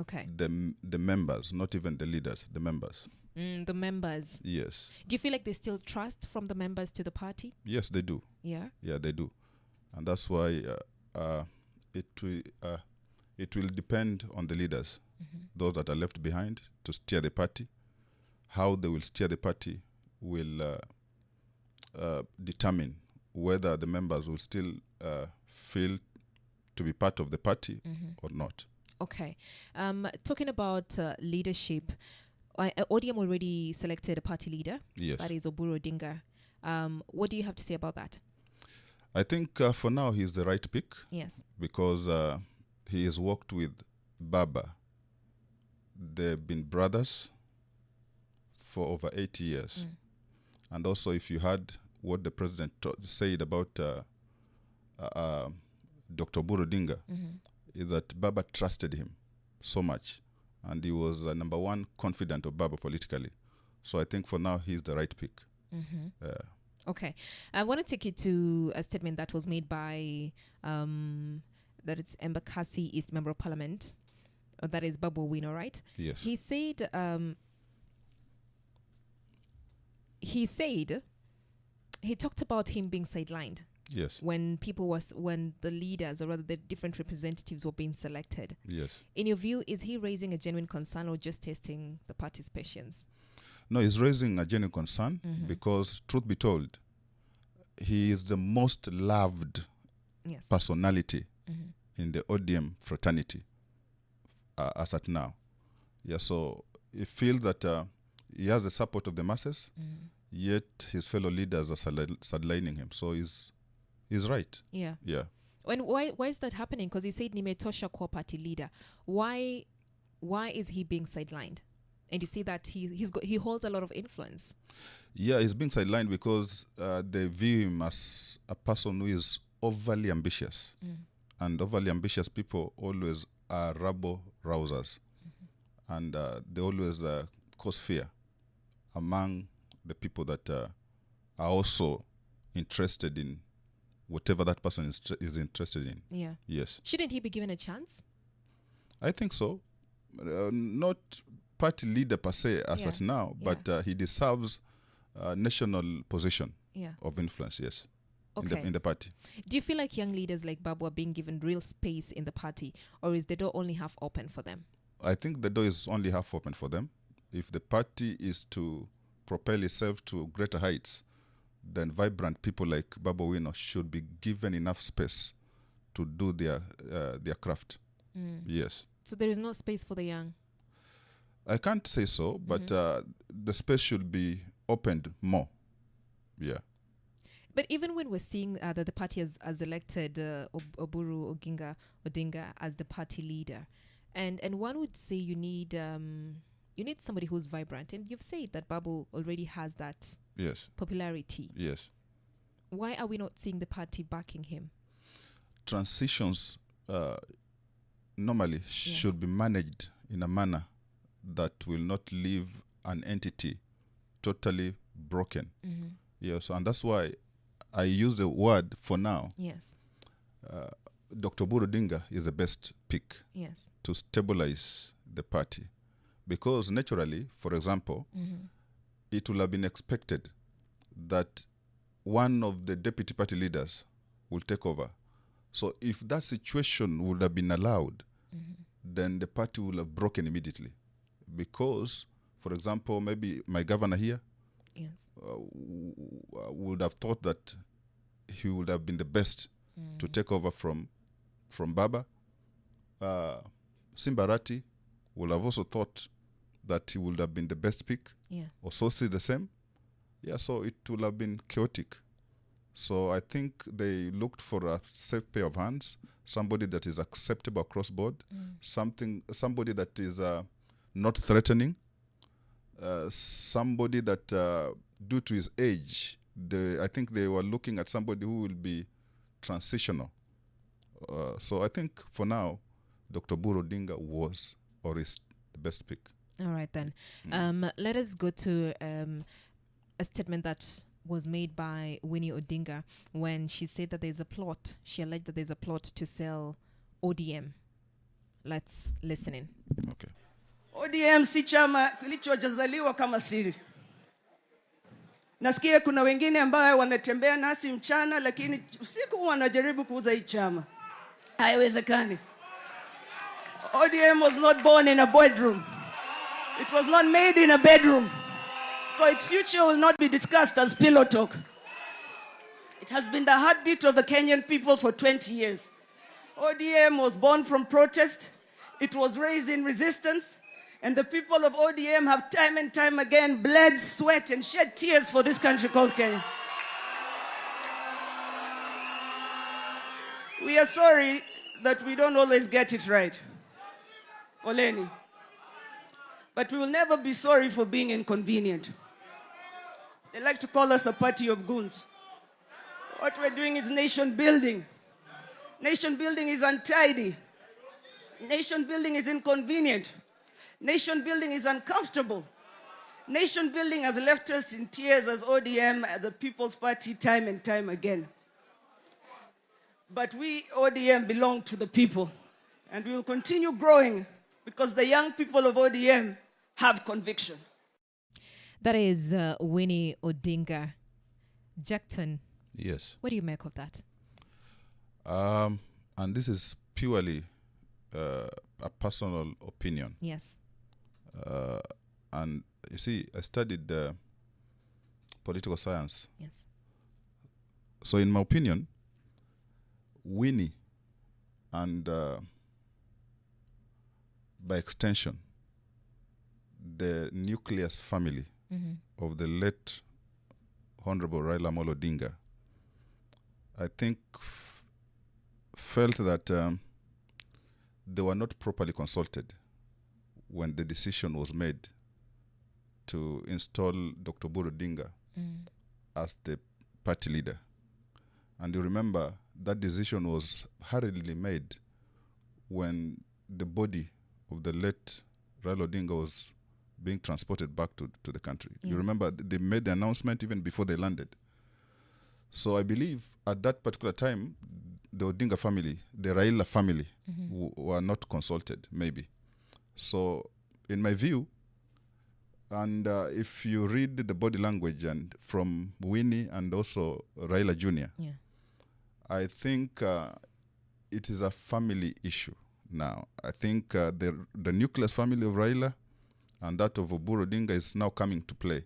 Okay. The members, not even the leaders, the members. The members. Yes. Do you feel like they still trust from the members to the party? Yes, they do. Yeah. Yeah, they do. And that's why it will depend on the leaders, those that are left behind, to steer the party. How they will steer the party will determine whether the members will still feel to be part of the party or not. Okay. Talking about leadership, ODM already selected a party leader. Yes. That is Oburu Odinga. What do you have to say about that? I think for now he's the right pick. Yes. Because he has worked with Baba. They've been brothers for over 80 years. And also, if you heard what the president said about Dr. Oburu Odinga, is that Baba trusted him so much. And he was number one confidant of Baba politically. So I think for now, he's the right pick. Okay. I want to take you to a statement that was made by, that it's Embakasi East Member of Parliament. That is Babu Owino, right? Yes. He said, he talked about him being sidelined. Yes. When the leaders, or rather the different representatives, were being selected. Yes. In your view, is he raising a genuine concern or just testing the party's patience? No, he's raising a genuine concern because, truth be told, he is the most loved personality in the ODM fraternity as at now. Yeah, so he feels that he has the support of the masses, yet his fellow leaders are sidelining him. So he's right. Yeah. Yeah. And why is that happening? Because he said Nimetosha core party leader. Why is he being sidelined? And you see that he holds a lot of influence. Yeah, he's being sidelined because they view him as a person who is overly ambitious. And overly ambitious people always are rabble-rousers. And they always cause fear among the people that are also interested in whatever that person is interested in. Yeah. Yes. Shouldn't he be given a chance? I think so. Not party leader per se as at now, but he deserves a national position of influence, yes, in the party. Do you feel like young leaders like Babu are being given real space in the party, or is the door only half open for them? I think the door is only half open for them. If the party is to propel itself to greater heights, then vibrant people like Babu Owino should be given enough space to do their craft. Yes. So there is no space for the young? I can't say so, but the space should be opened more. Yeah. But even when we're seeing that the party has elected Oburu Odinga as the party leader, and one would say you need somebody who's vibrant, and you've said that Babu already has that popularity. Yes. Why are we not seeing the party backing him? Transitions normally should be managed in a manner that will not leave an entity totally broken. Yes, and that's why I use the word for now. Yes. Dr. Oburu Odinga is the best pick to stabilize the party. Because naturally, for example, it will have been expected that one of the deputy party leaders will take over. So if that situation would have been allowed, then the party will have broken immediately. Because, for example, maybe my governor here would have thought that he would have been the best to take over from Baba. Simbarati would have also thought that he would have been the best pick. Or so the same. Yeah, so it would have been chaotic. So I think they looked for a safe pair of hands, somebody that is acceptable across board, somebody that is not threatening, somebody that, due to his age, I think they were looking at somebody who will be transitional. So I think for now, Dr. Oburu Odinga was or is the best pick. All right, then. Let us go to a statement that was made by Winnie Odinga when she said that there's a plot. She alleged that there's a plot to sell ODM. Let's listen in. Okay. ODM si chama kilichojazaliwa kama siri. Nasikia kuna wengine ambao wanatembea nasi mchana lakini usiku wanajaribu kuuza hii chama. Haiwezekani. ODM was not born in a bedroom. It was not made in a bedroom. So its future will not be discussed as pillow talk. It has been the heartbeat of the Kenyan people for 20 years. ODM was born from protest. It was raised in resistance. And the people of ODM have time and time again bled, sweat, and shed tears for this country called Kenya. We are sorry that we don't always get it right. Oleni. But we will never be sorry for being inconvenient. They like to call us a party of goons. What we're doing is nation building. Nation building is untidy. Nation building is inconvenient. Nation building is uncomfortable. Nation building has left us in tears as ODM, as the People's Party, time and time again. But we, ODM, belong to the people. And we will continue growing because the young people of ODM have conviction. That is Winnie Odinga. Jackton. Yes. What do you make of that? And this is purely a personal opinion. Yes. And you see, I studied political science. Yes. So in my opinion, Winnie and by extension, the nucleus family of the late Honorable Raila Amolo Odinga, I think felt that they were not properly consulted when the decision was made to install Dr. Buru Odinga as the party leader. And you remember that decision was hurriedly made when the body of the late Raila Odinga was being transported back to the country. Yes. You remember they made the announcement even before they landed. So I believe at that particular time, the Odinga family, the Raila family, were not consulted, maybe. So in my view, and if you read the body language and from Winnie and also Raila Jr., I think it is a family issue now. I think the nucleus family of Raila and that of Oburu Odinga is now coming to play.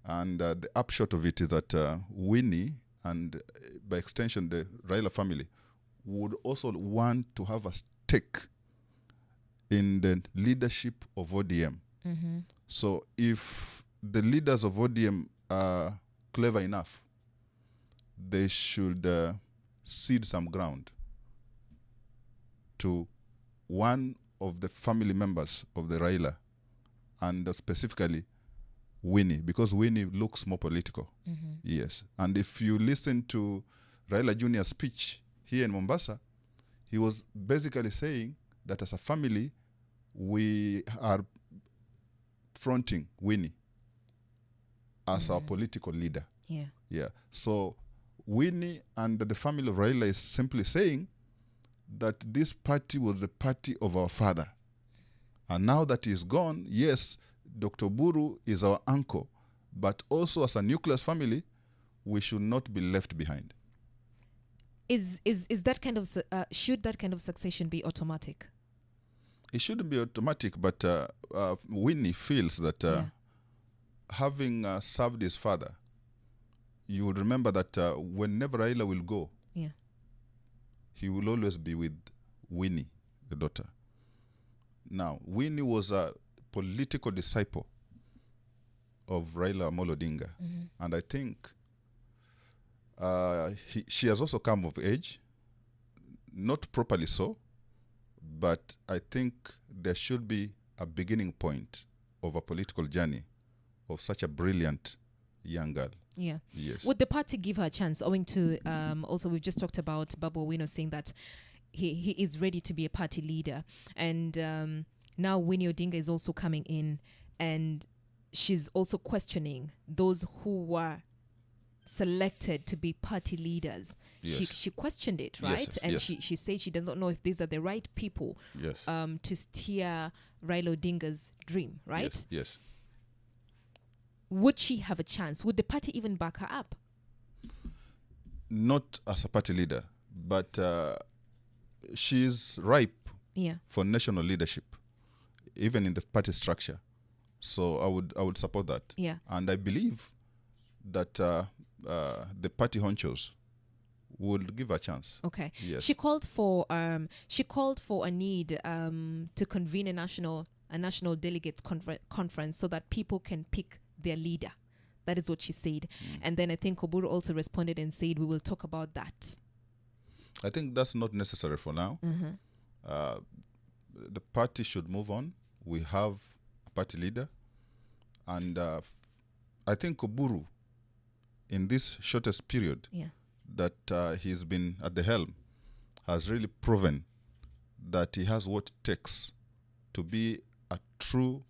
And the upshot of it is that Winnie and by extension the Raila family would also want to have a stake in the leadership of ODM. So if the leaders of ODM are clever enough, they should cede some ground to one of the family members of the Raila, and specifically Winnie, because Winnie looks more political. Yes. And if you listen to Raila Jr.'s speech here in Mombasa, he was basically saying that as a family, we are fronting Winnie as our political leader. Yeah. So Winnie and the family of Raila is simply saying that this party was the party of our father. And now that he's gone, yes, Dr. Buru is our uncle, but also as a nucleus family, we should not be left behind. Is that kind of should that kind of succession be automatic? It shouldn't be automatic, but Winnie feels that having served his father, you would remember that whenever Raila will go, he will always be with Winnie, the daughter. Now, Winnie was a political disciple of Raila Amolo Odinga, and I think she has also come of age, not properly so, but I think there should be a beginning point of a political journey of such a brilliant young girl. Yeah. Yes. Would the party give her a chance? Owing to also we've just talked about Babu Owino saying that he is ready to be a party leader, and now Winnie Odinga is also coming in, and she's also questioning those who were selected to be party leaders, she questioned it, right? And she said she does not know if these are the right people to steer Raila Odinga's dream, right? Yes. Would she have a chance? Would the party even back her up? Not as a party leader, but she is ripe for national leadership, even in the party structure. So I would support that. Yeah. And I believe that the party honchos would give her a chance. Okay. Yes. She called for a need to convene a national delegates conference so that people can pick their leader. That is what she said. And then I think Oburu also responded and said, we will talk about that. I think that's not necessary for now. The party should move on. We have a party leader. And I think Oburu, in this shortest period that he's been at the helm, has really proven that he has what it takes to be a true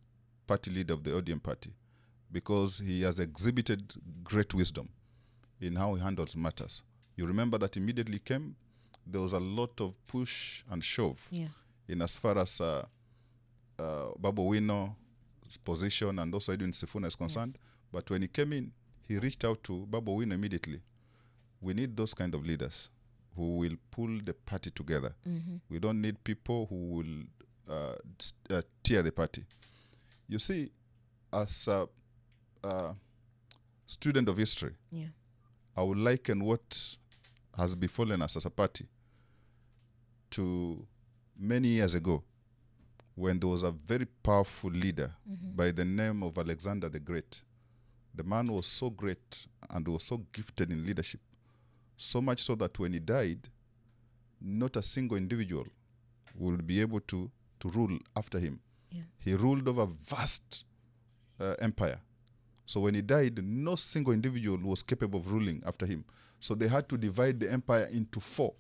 party leader of the ODM party, because he has exhibited great wisdom in how he handles matters. You remember that immediately came, there was a lot of push and shove in as far as Babu Wino's position and also Edwin Sifuna is concerned. But when he came in, he reached out to Babu Wino immediately. We need those kind of leaders who will pull the party together. We don't need people who will tear the party. You see, as a student of history, I would liken what has befallen us as a party to many years ago, when there was a very powerful leader by the name of Alexander the Great. The man was so great and was so gifted in leadership, so much so that when he died, not a single individual would be able to rule after him. He ruled over a vast empire. So when he died, no single individual was capable of ruling after him. So they had to divide the empire into 4,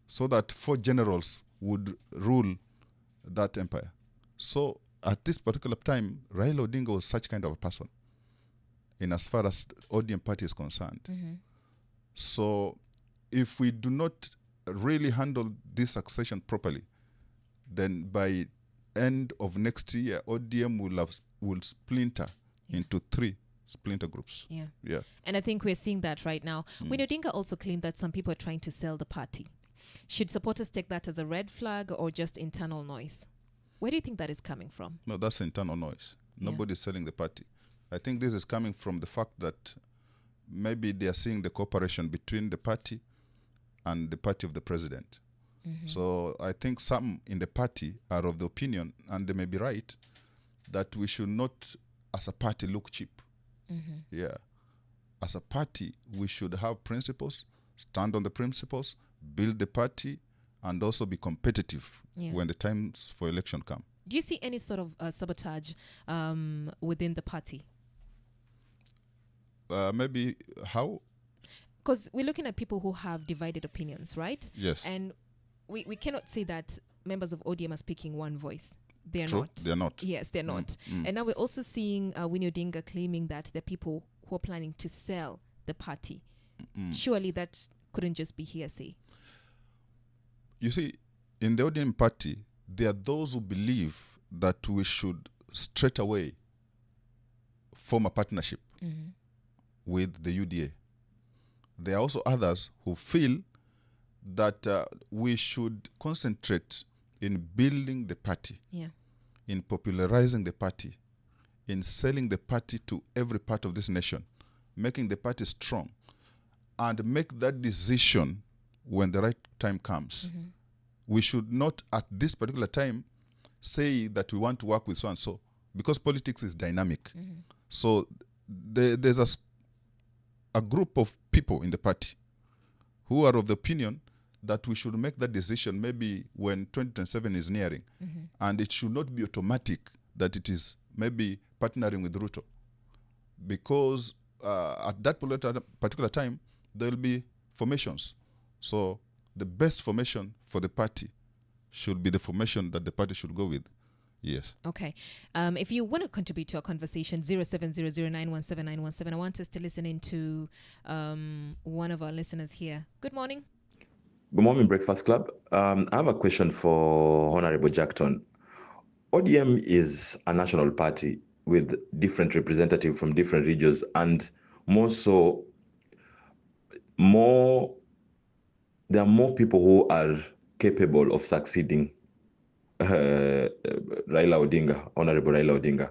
so that 4 generals would rule that empire. So at this particular time, Raila Odinga was such kind of a person in as far as the ODM party is concerned. So if we do not really handle this succession properly, then by end of next year, ODM will splinter into 3 splinter groups. And I think we're seeing that right now. Winnie Odinga also claimed that some people are trying to sell the party. Should supporters take that as a red flag or just internal noise? Where do you think that is coming from? No, that's internal noise. Nobody's selling the party. I think this is coming from the fact that maybe they are seeing the cooperation between the party and the party of the president. So I think some in the party are of the opinion, and they may be right, that we should not, as a party, look cheap. As a party, we should have principles, stand on the principles, build the party, and also be competitive when the times for election come. Do you see any sort of sabotage within the party? Maybe how? Because we're looking at people who have divided opinions, right? Yes. And we cannot say that members of ODM are speaking one voice. They're True. not. They're not. Yes, they're not. And now we're also seeing Winnie Odinga claiming that there are people who are planning to sell the party. Surely that couldn't just be hearsay. You see, in the ODM party, there are those who believe that we should straight away form a partnership with the UDA. There are also others who feel that we should concentrate in building the party, in popularizing the party, in selling the party to every part of this nation, making the party strong, and make that decision when the right time comes. We should not, at this particular time, say that we want to work with so-and-so, because politics is dynamic. So there's a group of people in the party who are of the opinion that we should make that decision maybe when 2027 is nearing. And it should not be automatic that it is maybe partnering with Ruto. Because at that particular time, there will be formations. So the best formation for the party should be the formation that the party should go with. Yes. Okay. If you want to contribute to our conversation, 0700917917, I want us to listen into one of our listeners here. Good morning. Good morning, Breakfast Club. I have a question for Honorable Jackton. ODM is a national party with different representatives from different regions, and there are more people who are capable of succeeding Raila Odinga, Honorable Raila Odinga.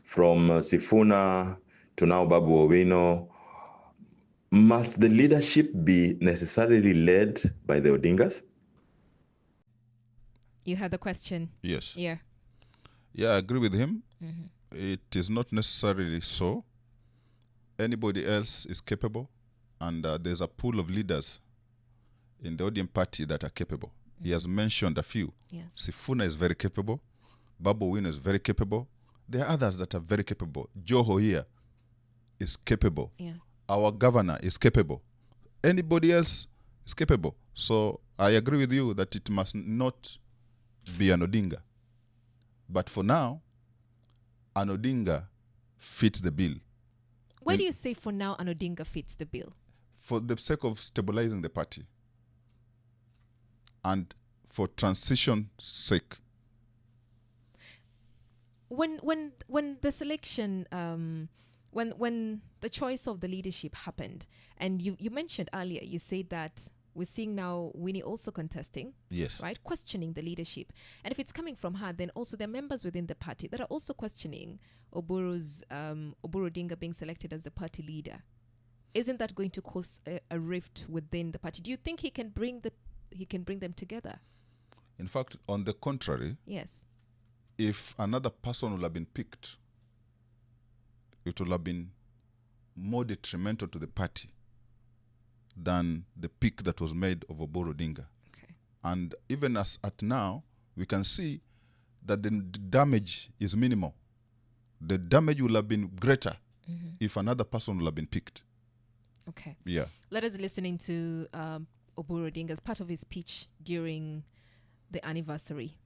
From Sifuna to now Babu Owino, must the leadership be necessarily led by the Odingas? You had the question. Yes. Yeah. Yeah, I agree with him. It is not necessarily so. Anybody else is capable, and there's a pool of leaders in the ODM party that are capable. He has mentioned a few. Yes. Sifuna is very capable. Babu Owino is very capable. There are others that are very capable. Joho here is capable. Yeah. Our governor is capable. Anybody else is capable. So I agree with you that it must not be an Odinga. But for now, an Odinga fits the bill. Why do you say for now an Odinga fits the bill? For the sake of stabilizing the party and for transition's sake. When the selection, when the choice of the leadership happened, and you mentioned earlier, you said that we're seeing now Winnie also contesting. Yes. Right? Questioning the leadership. And if it's coming from her, then also there are members within the party that are also questioning Oburu Odinga being selected as the party leader. Isn't that going to cause a rift within the party? Do you think he can bring them together? In fact, on the contrary, yes. If another person would have been picked, it would have been more detrimental to the party than the pick that was made of Oburu Odinga. Okay. And even as at now, we can see that the damage is minimal. The damage will have been greater if another person will have been picked. Okay. Yeah. Let us listen into Oburu Odinga as part of his speech during the anniversary.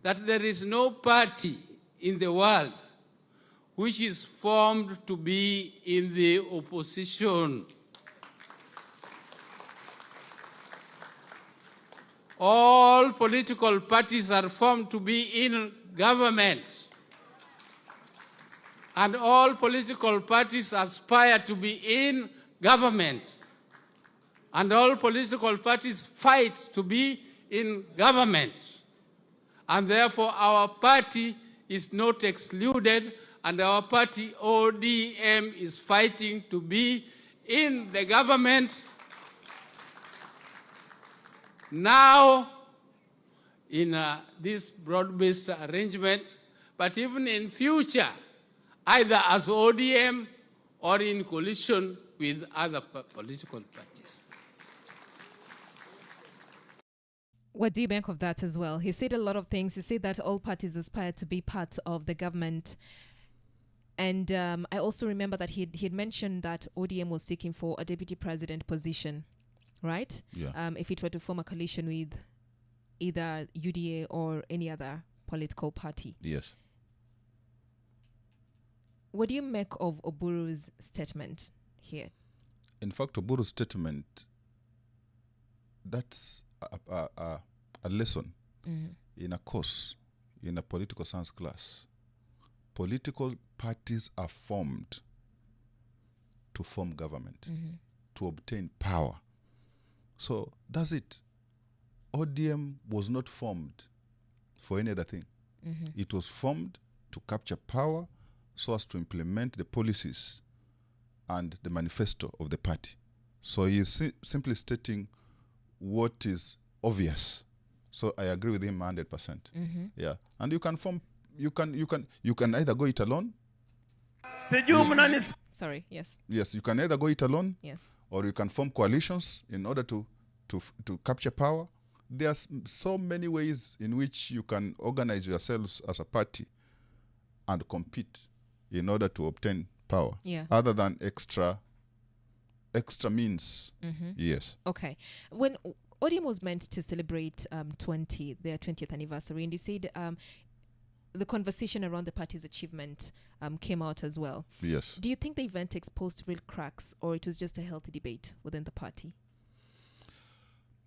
That there is no party in the world which is formed to be in the opposition. All political parties are formed to be in government. And all political parties aspire to be in government. And all political parties fight to be in government. And therefore our party is not excluded, and our party ODM is fighting to be in the government now in this broad-based arrangement, but even in future, either as ODM or in coalition with other political parties. What do you make of that as well? He said a lot of things. He said that all parties aspire to be part of the government. And I also remember that he had mentioned that ODM was seeking for a deputy president position, right? Yeah. If it were to form a coalition with either UDA or any other political party. Yes. What do you make of Oburu's statement here? In fact, Oburu's statement, that's a lesson in a course, in a political science class. Political parties are formed to form government, to obtain power. So that's it. ODM was not formed for any other thing. It was formed to capture power so as to implement the policies and the manifesto of the party. So he is simply stating what is obvious. So I agree with him 100%. Yeah, and you can form. You can either go it alone. Sorry. Yes. Yes, you can either go it alone. Yes. Or you can form coalitions in order to capture power. There are so many ways in which you can organize yourselves as a party and compete in order to obtain power. Yeah. Other than extra means. Yes. Okay. When ODM was meant to celebrate their 20th anniversary, and they said the conversation around the party's achievement came out as well. Yes. Do you think the event exposed real cracks, or it was just a healthy debate within the party?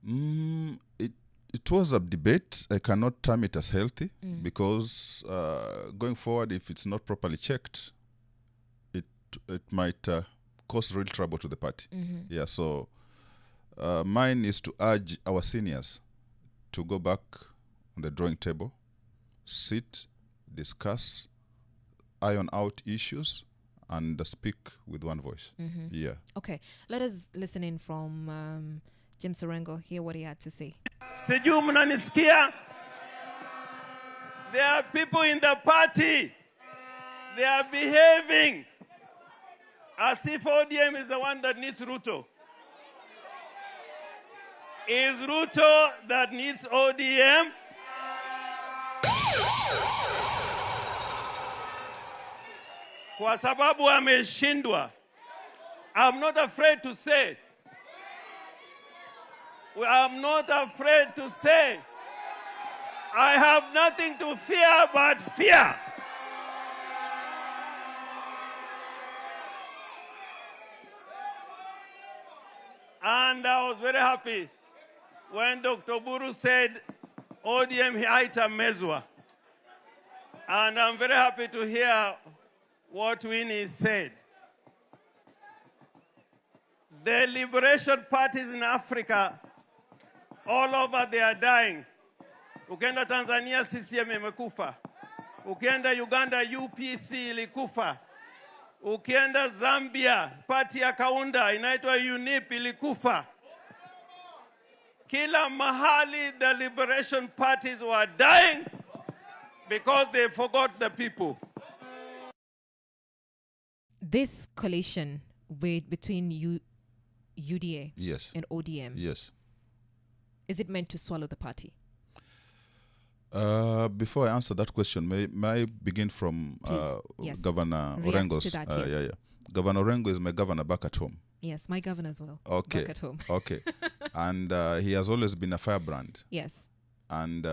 It was a debate. I cannot term it as healthy because going forward, if it's not properly checked, it might cause real trouble to the party. Yeah. So mine is to urge our seniors to go back on the drawing table, sit, discuss, iron out issues, and speak with one voice. Yeah. Okay. Let us listen in from James Orengo, hear what he had to say. Sijui mnanisikia? There are people in the party. They are behaving as if ODM is the one that needs Ruto. Is Ruto that needs ODM? Kwa sababu ameshindwa. I'm not afraid to say. I'm not afraid to say. I have nothing to fear but fear. And I was very happy when Dr. Buru said ODM haitamezwa. And I'm very happy to hear what Winnie said. The liberation parties in Africa, all over, they are dying. Ukienda Tanzania, CCM imekufa. Ukienda Uganda, UPC ilikufa. Ukienda Zambia, party ya Kaunda inaitwa UNIP ilikufa. Kila mahali the liberation parties were dying because they forgot the people. This coalition between UDA Yes. and ODM, Yes. is it meant to swallow the party? Before I answer that question, may I begin from Yes. Governor React Orengo's? to that, yes. Governor Orengo is my governor back at home. Yes, my governor as well. Okay. Back at home. Okay. And he has always been a firebrand. Yes. And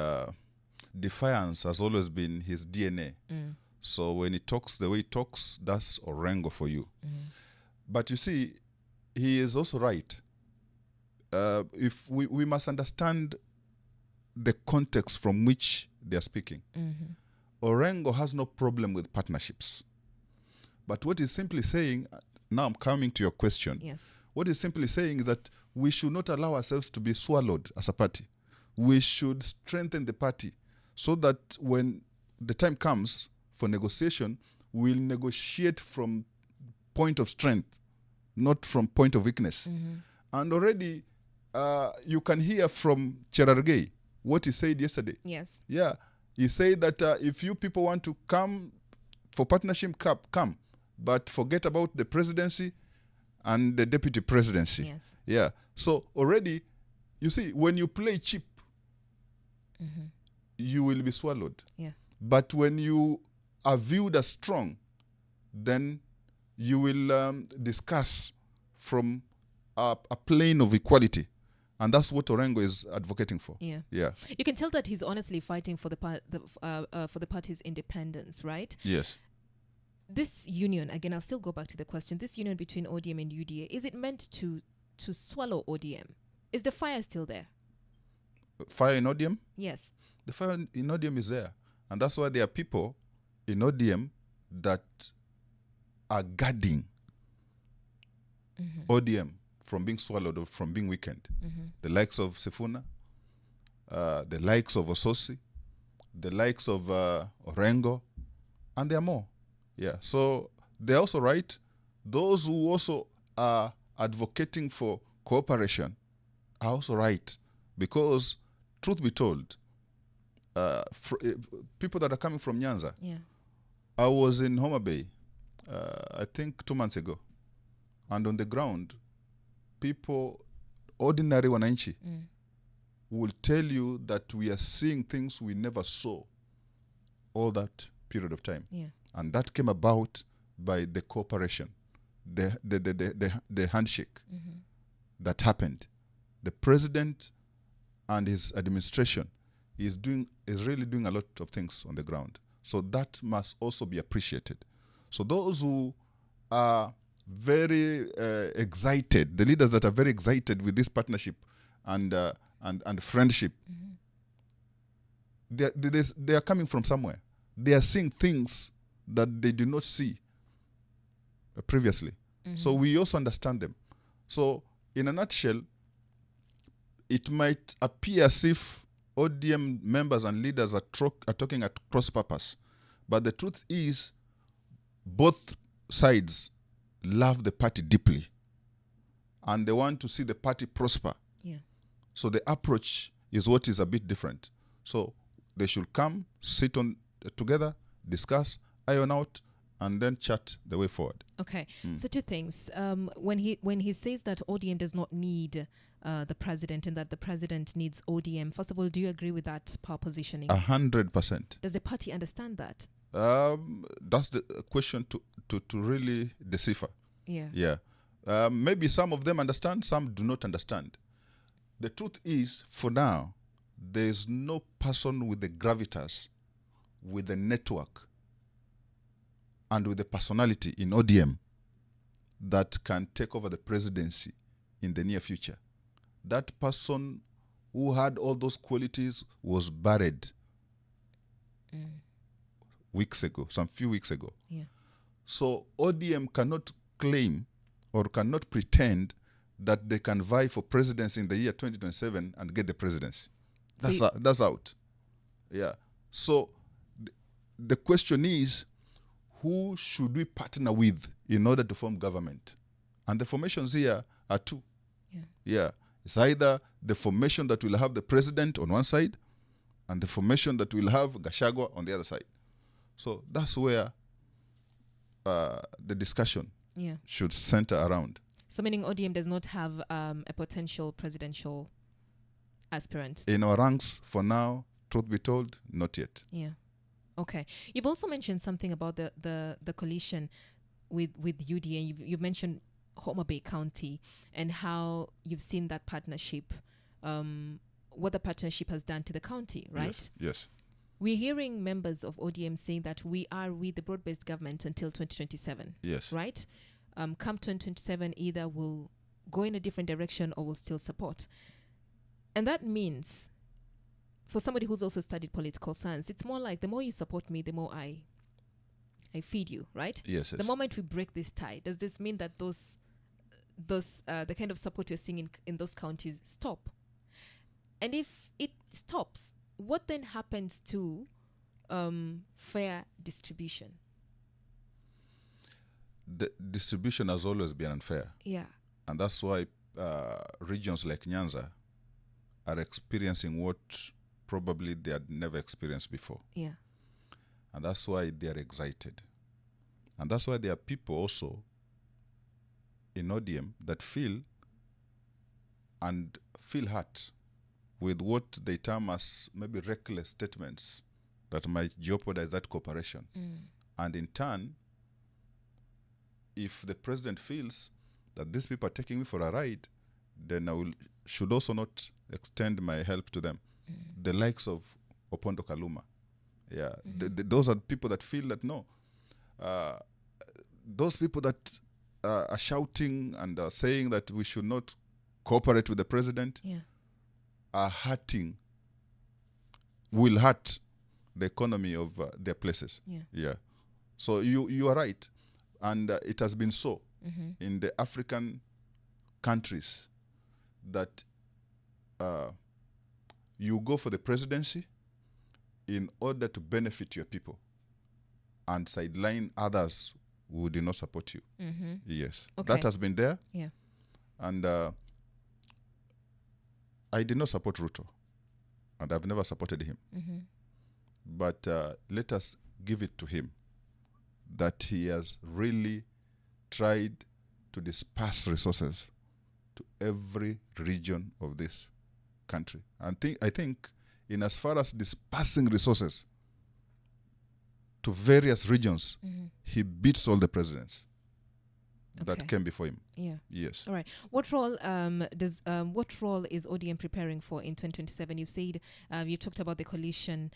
defiance has always been his DNA. So when he talks the way he talks, that's Orengo for you. But you see, he is also right. If we must understand the context from which they are speaking. Orengo has no problem with partnerships. But what he's simply saying, now I'm coming to your question. Yes. What he's simply saying is that we should not allow ourselves to be swallowed as a party. We should strengthen the party so that when the time comes for negotiation, we'll negotiate from point of strength, not from point of weakness. And already you can hear from Cherargei what he said yesterday. Yes. Yeah. He said that if you people want to come for partnership, come. But forget about the presidency and the deputy presidency. Yes. Yeah. So already, you see, when you play cheap, you will be swallowed. Yeah. But when you are viewed as strong, then you will discuss from a plane of equality. And that's what Orengo is advocating for. Yeah. Yeah. You can tell that he's honestly fighting for the party's independence, right? Yes. This union, again, I'll still go back to the question. This union between ODM and UDA, is it meant to swallow ODM? Is the fire still there? Fire in ODM? Yes. The fire in ODM is there. And that's why there are people in ODM that are guarding ODM from being swallowed or from being weakened. The likes of Sifuna, the likes of Ososi, the likes of Orengo, and there are more. Yeah, so they're also right. Those who also are advocating for cooperation are also right. Because, truth be told, people that are coming from Nyanza, Yeah. I was in Homa Bay, I think 2 months ago. And on the ground, people, ordinary wananchi, will tell you that we are seeing things we never saw all that period of time. Yeah. And that came about by the cooperation, the handshake that happened. The president and his administration is really doing a lot of things on the ground. So that must also be appreciated. So those who are very excited, the leaders that are very excited with this partnership and friendship, they are coming from somewhere. They are seeing things that they did not see previously. So we also understand them. So in a nutshell, it might appear as if ODM members and leaders are talking at cross purpose. But the truth is, both sides love the party deeply. And they want to see the party prosper. Yeah. So the approach is what is a bit different. So they should come, sit on together, discuss, iron out, and then chat the way forward. Okay. So two things. When he says that ODM does not need the president and that the president needs ODM, first of all, do you agree with that power positioning? 100%. Does the party understand that? That's the question to really decipher. Yeah. Yeah. Maybe some of them understand, some do not understand. The truth is, for now, there is no person with the gravitas, with the network, and with the personality in ODM that can take over the presidency in the near future. That person who had all those qualities was buried some few weeks ago. Yeah. So ODM cannot claim or cannot pretend that they can vie for presidency in the year 2027 and get the presidency. That's out. Yeah. So the question is, who should we partner with in order to form government? And the formations here are two. Yeah. It's either the formation that will have the president on one side and the formation that will have Gachagua on the other side. So that's where the discussion should center around. So meaning ODM does not have a potential presidential aspirant? In our ranks, for now, truth be told, not yet. Yeah. Okay. You've also mentioned something about the coalition with UDA. You've mentioned Homa Bay County and how you've seen that partnership, what the partnership has done to the county, right? Yes. We're hearing members of ODM saying that we are with the broad-based government until 2027. Yes. Right? Come 2027, either we'll go in a different direction or we'll still support. And that means, for somebody who's also studied political science, it's more like the more you support me, the more I feed you, right? Yes. The moment we break this tie, does this mean that those the kind of support we're seeing in those counties stop? And if it stops, what then happens to fair distribution? The distribution has always been unfair. Yeah. And that's why regions like Nyanza are experiencing what probably they had never experienced before. Yeah. And that's why they are excited. And that's why there are people also in ODM that feel hurt with what they term as maybe reckless statements that might jeopardize that cooperation. And in turn, if the president feels that these people are taking me for a ride, then I should also not extend my help to them. The likes of Opondo Kaluma. Yeah, those are people that feel that no. Those people that are shouting and are saying that we should not cooperate with the president are will hurt the economy of their places. Yeah. So you are right. And it has been so in the African countries that you go for the presidency in order to benefit your people and sideline others who do not support you. Yes. Okay. That has been there. Yeah. And I did not support Ruto. And I've never supported him. But let us give it to him that he has really tried to disperse resources to every region of this country. And I think in as far as dispersing resources to various regions, he beats all the presidents that came before him. Yeah. Yes. All right. What role is ODM preparing for in 2027? You've said you talked about the coalition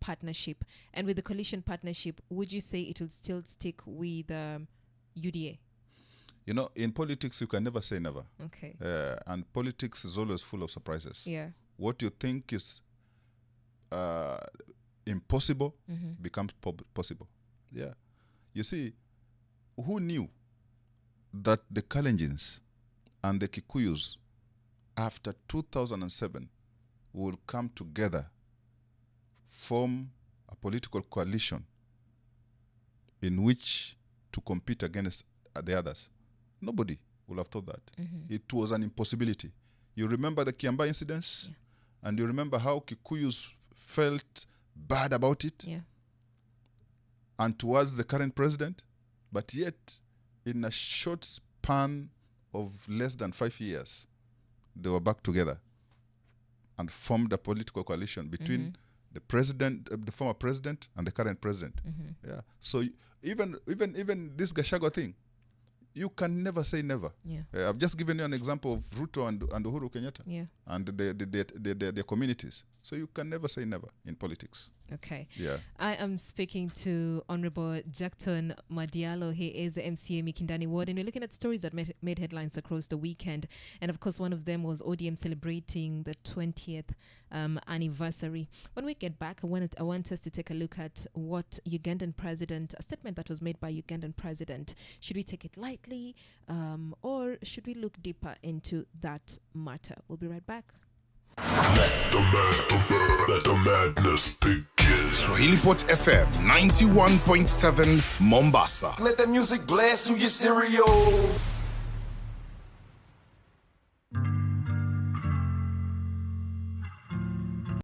partnership. And with the coalition partnership, would you say it will still stick with UDA? You know, in politics, you can never say never. Okay. And politics is always full of surprises. Yeah. What you think is impossible becomes possible. Yeah. You see, who knew that the Kalenjins and the Kikuyus after 2007 will come together, form a political coalition in which to compete against the others? Nobody would have thought that. It was an impossibility. You remember the Kiamba incidents? Yeah. And you remember how Kikuyus felt bad about it? Yeah. And towards the current president? But yet, in a short span of less than 5 years, they were back together and formed a political coalition between the president, the former president, and the current president. Yeah. So even this Gachagua thing, you can never say never. Yeah. I've just given you an example of Ruto and Uhuru Kenyatta. Yeah. And their communities. So you can never say never in politics. Okay. Yeah. I am speaking to Honorable Jackton Madialo. He is the MCA Mikindani Ward, and we're looking at stories that made headlines across the weekend. And of course, one of them was ODM celebrating the 20th anniversary. When we get back, I want us to take a look at what Ugandan president, a statement that was made by Ugandan president. Should we take it lightly, or should we look deeper into that matter? We'll be right back. Let the madness begin. Swahilipot FM 91.7 Mombasa. Let the music blast through your stereo.